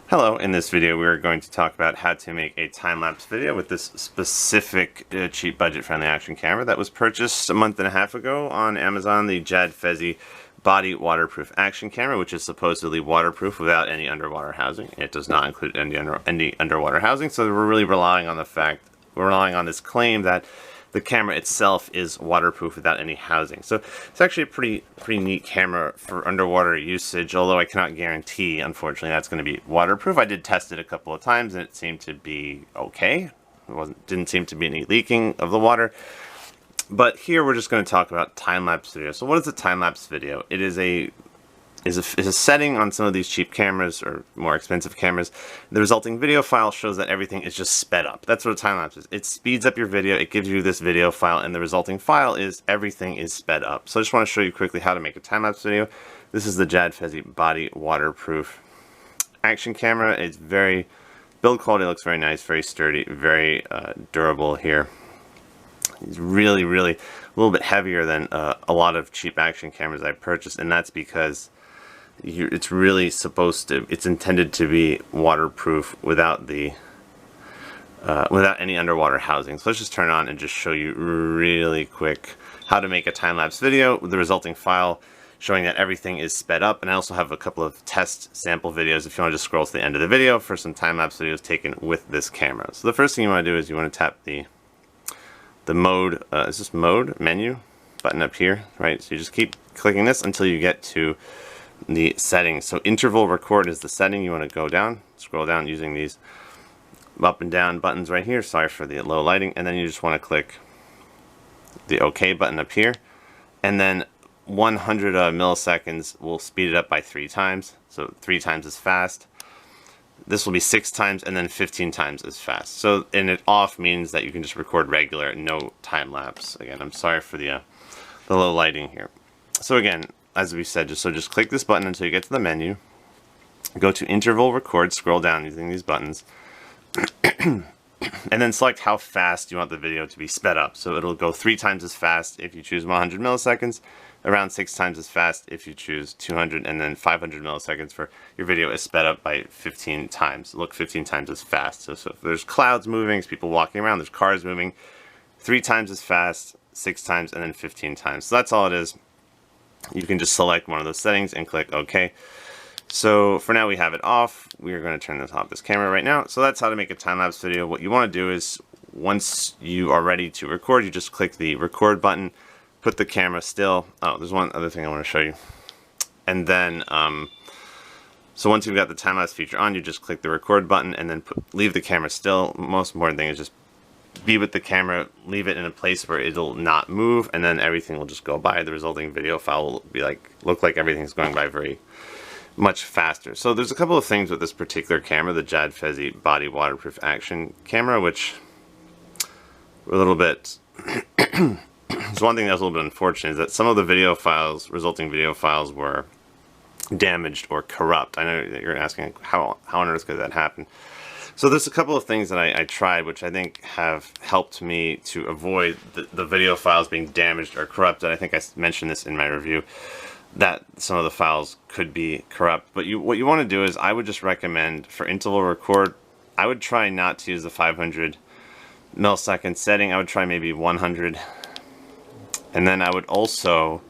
Hello, in this video we are going to talk about how to make a time-lapse video with this specific cheap budget-friendly action camera that was purchased a month and a half ago on Amazon, the Jadfezy body waterproof action camera, which is supposedly waterproof without any underwater housing. It does not include any underwater housing, so we're really relying on this claim that the camera itself is waterproof without any housing. So it's actually a pretty neat camera for underwater usage, although I cannot guarantee, unfortunately, that's going to be waterproof. I did test it a couple of times and it seemed to be okay. Didn't seem to be any leaking of the water. But here we're just going to talk about time-lapse video. So what is a time-lapse video? It is a setting on some of these cheap cameras or more expensive cameras. The resulting video file shows that everything is just sped up. That's what a time-lapse is. It speeds up your video, it gives you this video file, and the resulting file is everything is sped up. So I just want to show you quickly how to make a time-lapse video. This is the Jadfezy body waterproof action camera. It's build quality looks very nice, very sturdy, very durable here. It's really a little bit heavier than a lot of cheap action cameras I purchased, and that's because it's really it's intended to be waterproof without any underwater housing. So let's just turn it on and just show you really quick how to make a time-lapse video with the resulting file showing that everything is sped up. And I also have a couple of test sample videos if you want to just scroll to the end of the video for some time-lapse videos taken with this camera. So the first thing you want to do is you want to tap the mode, is this mode menu button up here, right? So you just keep clicking this until you get to the settings. So interval record is the setting. You want to go down, scroll down using these up and down buttons right here. Sorry for the low lighting. And then you just want to click the OK button up here. And then 100 milliseconds will speed it up by 3 times. So 3 times as fast. This will be 6 times and then 15 times as fast. So, and it off means that you can just record regular, no time lapse. Again, I'm sorry for the low lighting here. So again, as we said, just click this button until you get to the menu. Go to interval record, scroll down using these buttons, and then select how fast you want the video to be sped up. So it'll go 3 times as fast if you choose 100 milliseconds, around 6 times as fast if you choose 200, and then 500 milliseconds for your video is sped up by 15 times. Look, 15 times as fast. So if there's clouds moving, there's people walking around, there's cars moving, 3 times as fast, 6 times, and then 15 times. So that's all it is. You can just select one of those settings and click OK. So for now we have it off. We are going to turn this off this camera right now. So that's how to make a time-lapse video. What you want to do is once you are ready to record, you just click the record button, put the camera still. Oh, there's one other thing I want to show you. And then, so once you've got the time-lapse feature on, you just click the record button and then leave the camera still. Most important thing is just be with the camera, leave it in a place where it'll not move, and then everything will just go by. The resulting video file will be look like everything's going by very much faster. So there's a couple of things with this particular camera, the Jadfezy body waterproof action camera, which were a little bit so one thing that was a little bit unfortunate is that some of the resulting video files were damaged or corrupt. I know that you're asking how on earth could that happen. So there's a couple of things that I tried which I think have helped me to avoid the video files being damaged or corrupted. I think I mentioned this in my review that some of the files could be corrupt. But what you want to do is I would just recommend for interval record, I would try not to use the 500 millisecond setting. I would try maybe 100. And then I would also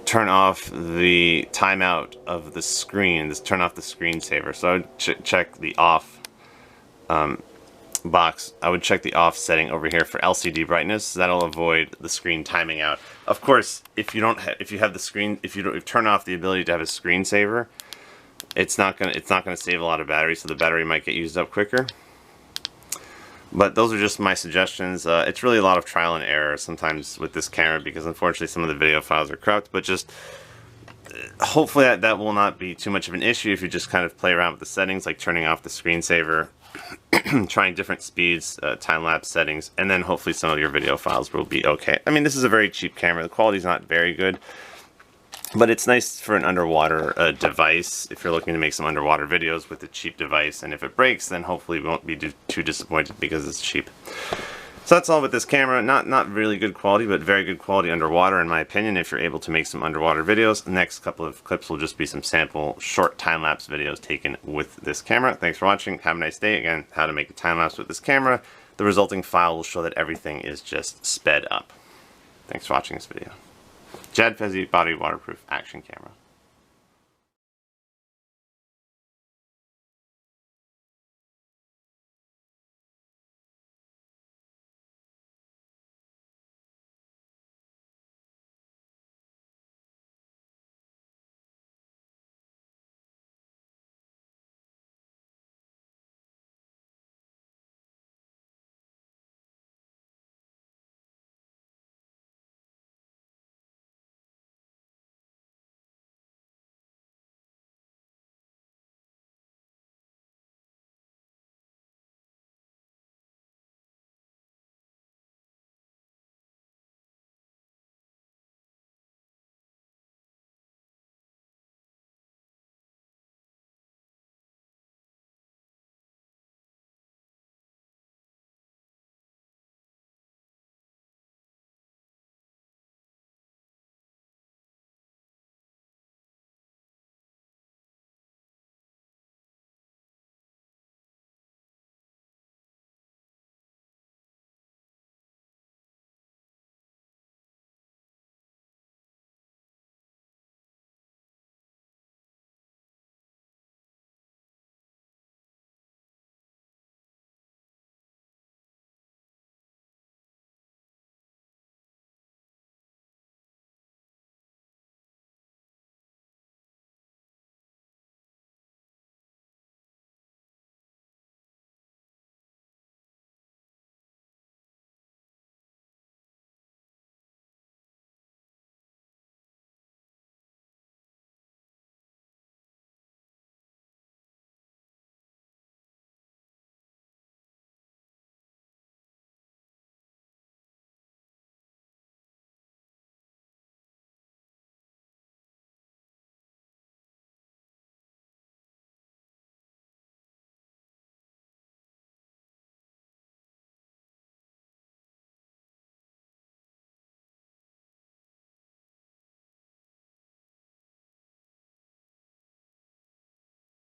turn off the timeout of the screen, turn off the screensaver. So I would check the off box. I would check the off setting over here for LCD brightness. That'll avoid the screen timing out. Of course, if you turn off the ability to have a screensaver, it's not gonna save a lot of battery, so the battery might get used up quicker. But those are just my suggestions. It's really a lot of trial and error sometimes with this camera because unfortunately some of the video files are corrupt, but just hopefully that will not be too much of an issue if you just kind of play around with the settings, like turning off the screensaver, trying different speeds, time-lapse settings, and then hopefully some of your video files will be okay. I mean, this is a very cheap camera. The quality is not very good, but it's nice for an underwater device if you're looking to make some underwater videos with a cheap device, and if it breaks, then hopefully you won't be too disappointed because it's cheap. So that's all with this camera. Not really good quality, but very good quality underwater in my opinion if you're able to make some underwater videos. The next couple of clips will just be some sample short time-lapse videos taken with this camera. Thanks for watching. Have a nice day. Again, how to make a time-lapse with this camera. The resulting file will show that everything is just sped up. Thanks for watching this video. Jadfezy Body Waterproof Action Camera.